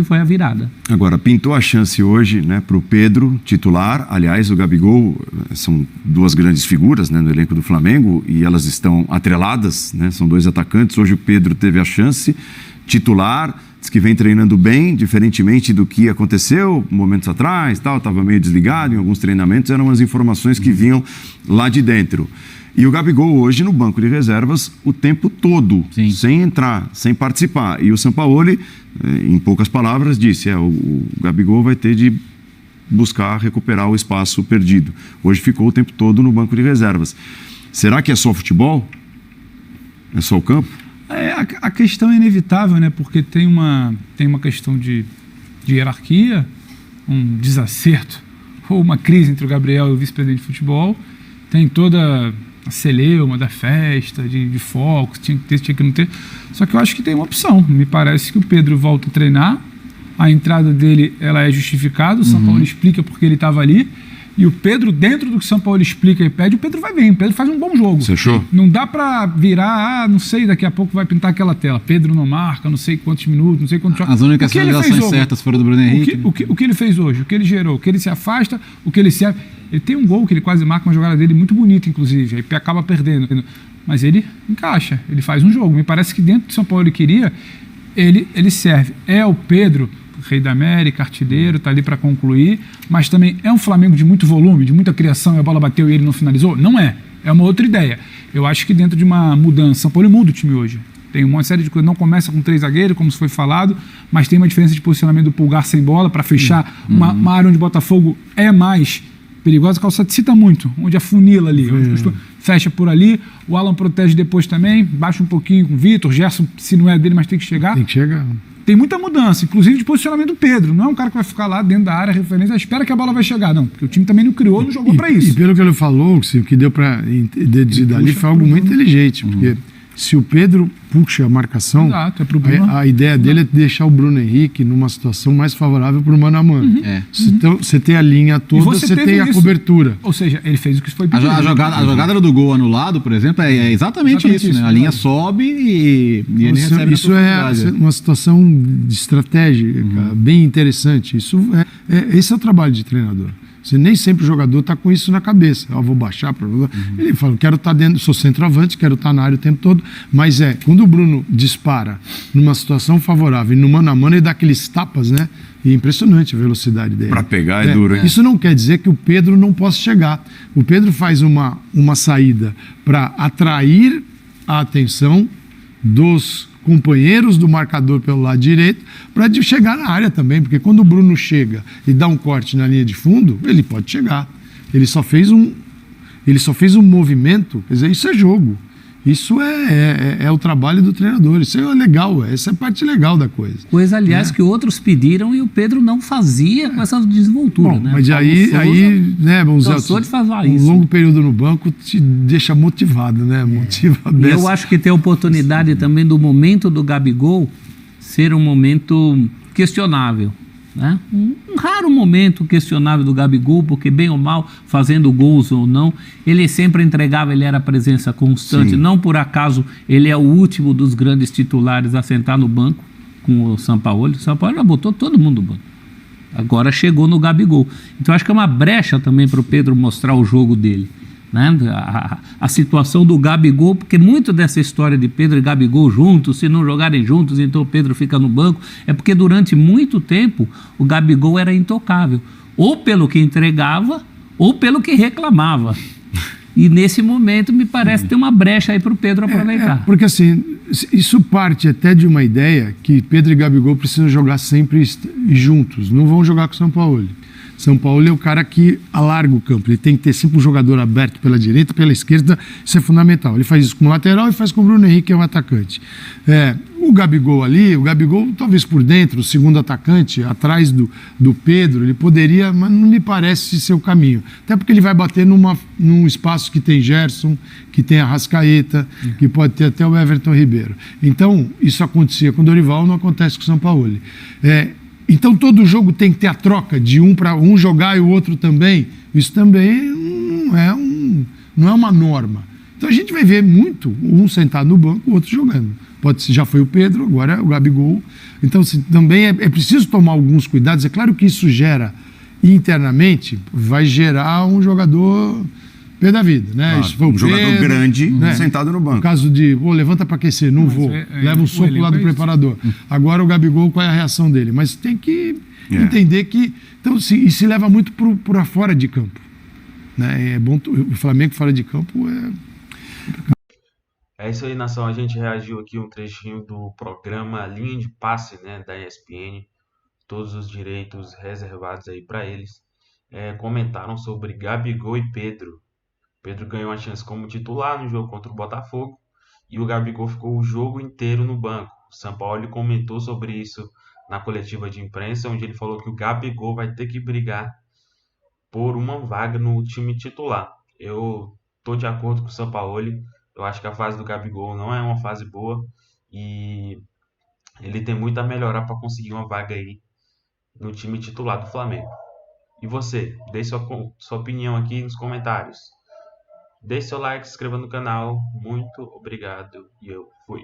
foi a virada. Agora, pintou a chance hoje, né, para o Pedro, titular. Aliás, o Gabigol, são duas grandes figuras, né, no elenco do Flamengo, e elas estão atreladas, né, são dois atacantes. Hoje o Pedro teve a chance, titular, diz que vem treinando bem, diferentemente do que aconteceu momentos atrás, estava meio desligado em alguns treinamentos, eram as informações que vinham lá de dentro. E o Gabigol hoje no banco de reservas o tempo todo, Sim. sem entrar, sem participar. E o Sampaoli, em poucas palavras, disse, o Gabigol vai ter de buscar recuperar o espaço perdido. Hoje ficou o tempo todo no banco de reservas. Será que é só futebol? É só o campo? A questão é inevitável, né? Porque tem uma questão de hierarquia, um desacerto ou uma crise entre o Gabriel e o vice-presidente de futebol. Tem toda a celeuma da festa, de foco, tinha que ter, tinha que não ter. Só que eu acho que tem uma opção. Me parece que o Pedro volta a treinar, a entrada dele ela é justificada, o São Paulo explica porque ele estava ali, e o Pedro, dentro do que o São Paulo explica e pede, o Pedro vai bem, o Pedro faz um bom jogo. Você achou? Não dá pra virar, não sei, daqui a pouco vai pintar aquela tela. Pedro não marca, não sei quantos minutos, não sei quantos jogos. As únicas finalizações certas foram do Bruno Henrique. O que ele fez hoje, o que ele gerou, o que ele se afasta, o que ele se... Ele tem um gol que ele quase marca, uma jogada dele muito bonita, inclusive, aí acaba perdendo. Mas ele encaixa, ele faz um jogo. Me parece que dentro do São Paulo ele queria, ele serve. É o Pedro, rei da América, artilheiro, tá ali para concluir, mas também é um Flamengo de muito volume, de muita criação, e a bola bateu e ele não finalizou? Não é. É uma outra ideia. Eu acho que dentro de uma mudança, São Paulo muda o time hoje. Tem uma série de coisas, não começa com 3 zagueiros, como se foi falado, mas tem uma diferença de posicionamento do Pulgar sem bola para fechar uma área onde o Botafogo é mais perigosa. A Calçada cita muito, onde afunila ali, onde fecha por ali, o Alan protege depois também, baixa um pouquinho com o Vitor, Gerson, se não é dele, mas tem que chegar. Tem que chegar. Tem muita mudança, inclusive de posicionamento do Pedro. Não é um cara que vai ficar lá dentro da área, referência, espera que a bola vai chegar. Não, porque o time também não criou, não jogou para isso. E pelo que ele falou, o que deu para deduzir dali foi algo muito inteligente, porque se o Pedro puxa a marcação, exato, é pro Bruno. A ideia dele é deixar o Bruno Henrique numa situação mais favorável para o mano a mano. Então, você tem a linha toda, você tem a cobertura. Ou seja, ele fez o que foi pedido. A jogada do gol anulado, por exemplo, é exatamente isso, né? A linha sobe e ele recebe. Isso é uma situação de estratégia bem interessante. Esse é o trabalho de treinador. Você nem sempre o jogador está com isso na cabeça. Vou baixar para... Ele fala, quero estar dentro, sou centroavante, quero estar na área o tempo todo. Mas quando o Bruno dispara numa situação favorável e no mano a mano, ele dá aqueles tapas, né? E é impressionante a velocidade dele. Para pegar é duro, hein? Isso não quer dizer que o Pedro não possa chegar. O Pedro faz uma saída para atrair a atenção dos companheiros do marcador pelo lado direito para chegar na área também, porque quando o Bruno chega e dá um corte na linha de fundo, ele pode chegar. Ele só fez um movimento, quer dizer, isso é jogo. Isso é o trabalho do treinador, isso é legal, essa é a parte legal da coisa. Coisa, aliás, que outros pediram e o Pedro não fazia com essa desenvoltura. Bom, né? mas aí né, cansou de fazer isso. Um longo período no banco te deixa motivado, né? Motiva a beça. Eu acho que tem a oportunidade também do momento do Gabigol ser um momento questionável. Né? Um raro momento questionável do Gabigol, porque bem ou mal, fazendo gols ou não, ele sempre entregava, ele era presença constante. Sim. Não por acaso ele é o último dos grandes titulares a sentar no banco com o Sampaoli. O Sampaoli já botou todo mundo no banco. Agora chegou no Gabigol. Então acho que é uma brecha também para o Pedro mostrar o jogo dele. Né? A situação do Gabigol, porque muito dessa história de Pedro e Gabigol juntos, se não jogarem juntos, então o Pedro fica no banco, é porque durante muito tempo o Gabigol era intocável, ou pelo que entregava, ou pelo que reclamava. E nesse momento me parece ter uma brecha aí para o Pedro aproveitar. Porque assim, isso parte até de uma ideia que Pedro e Gabigol precisam jogar sempre juntos, não vão jogar com o São Paulo. São Paulo é o cara que alarga o campo, ele tem que ter sempre um jogador aberto pela direita, pela esquerda, isso é fundamental. Ele faz isso com o lateral e faz com o Bruno Henrique, que é o atacante. O Gabigol ali, talvez por dentro, o segundo atacante, atrás do Pedro, ele poderia, mas não me parece ser o caminho. Até porque ele vai bater num espaço que tem Gerson, que tem Arrascaeta, que pode ter até o Everton Ribeiro. Então, isso acontecia com o Dorival, não acontece com o São Paulo. Então todo jogo tem que ter a troca de um para um jogar e o outro também. Isso também não é uma norma. Então a gente vai ver muito um sentado no banco, o outro jogando. Já foi o Pedro, agora é o Gabigol. Então, assim, também é preciso tomar alguns cuidados. É claro que isso gera, internamente, vai gerar um jogador pé da vida, né? Claro, Isso foi o um jogador Pedro, grande né? sentado no banco. No caso de, levanta para aquecer, não vou. Leva um soco lá do preparador. Agora o Gabigol, qual é a reação dele? Mas tem que entender que... Então, e se leva muito para fora de campo. Né? É bom, o Flamengo fora de campo É isso aí, nação. A gente reagiu aqui um trechinho do programa Linha de Passe, né, da ESPN. Todos os direitos reservados aí para eles. Comentaram sobre Gabigol e Pedro. Pedro ganhou a chance como titular no jogo contra o Botafogo e o Gabigol ficou o jogo inteiro no banco. O Sampaoli comentou sobre isso na coletiva de imprensa, onde ele falou que o Gabigol vai ter que brigar por uma vaga no time titular. Eu tô de acordo com o Sampaoli. Eu acho que a fase do Gabigol não é uma fase boa e ele tem muito a melhorar para conseguir uma vaga aí no time titular do Flamengo. E você? Deixe sua opinião aqui nos comentários. Deixe seu like, se inscreva no canal. Muito obrigado e eu fui.